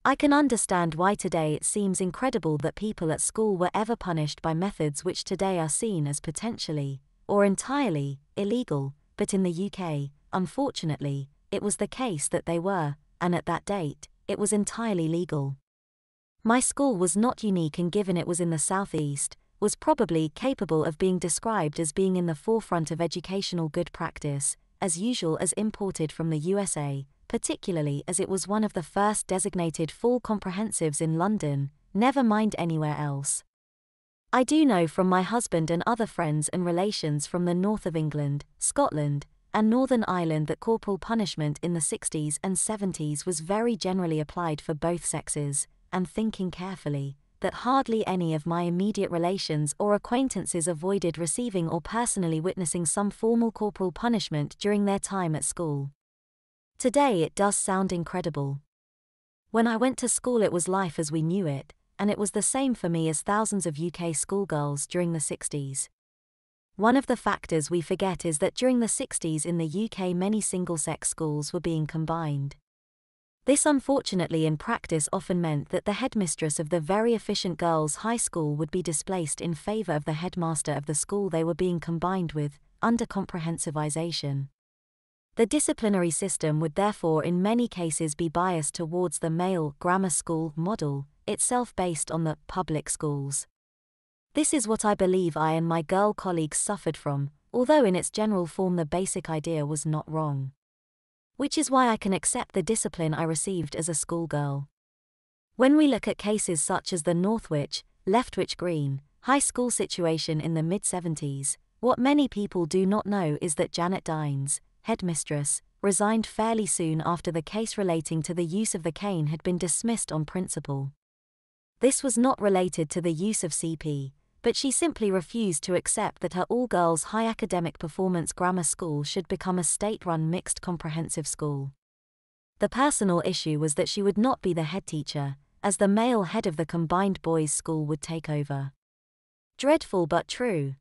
I can understand why today it seems incredible that people at school were ever punished by methods which today are seen as potentially, or entirely, illegal, but in the UK, unfortunately, it was the case that they were, and at that date, it was entirely legal. My school was not unique, and given it was in the southeast, was probably capable of being described as being in the forefront of educational good practice, as usual as imported from the USA, particularly as it was one of the first designated full comprehensives in London, never mind anywhere else. I do know from my husband and other friends and relations from the north of England, Scotland, and Northern Ireland that corporal punishment in the 60s and 70s was very generally applied for both sexes, and thinking carefully, that hardly any of my immediate relations or acquaintances avoided receiving or personally witnessing some formal corporal punishment during their time at school. Today it does sound incredible. When I went to school it was life as we knew it, and it was the same for me as thousands of UK schoolgirls during the 60s. One of the factors we forget is that during the 60s in the UK many single-sex schools were being combined. This unfortunately in practice often meant that the headmistress of the very efficient girls' high school would be displaced in favour of the headmaster of the school they were being combined with, under comprehensivization. The disciplinary system would therefore in many cases be biased towards the male grammar school model, itself based on the public schools. This is what I believe I and my girl colleagues suffered from, although in its general form the basic idea was not wrong. Which is why I can accept the discipline I received as a schoolgirl. When we look at cases such as the Northwich, Leftwich Green, high school situation in the mid-70s, what many people do not know is that Janet Dines, headmistress, resigned fairly soon after the case relating to the use of the cane had been dismissed on principle. This was not related to the use of CP, but she simply refused to accept that her all-girls high academic performance grammar school should become a state-run mixed comprehensive school. The personal issue was that she would not be the head teacher, as the male head of the combined boys' school would take over. Dreadful but true.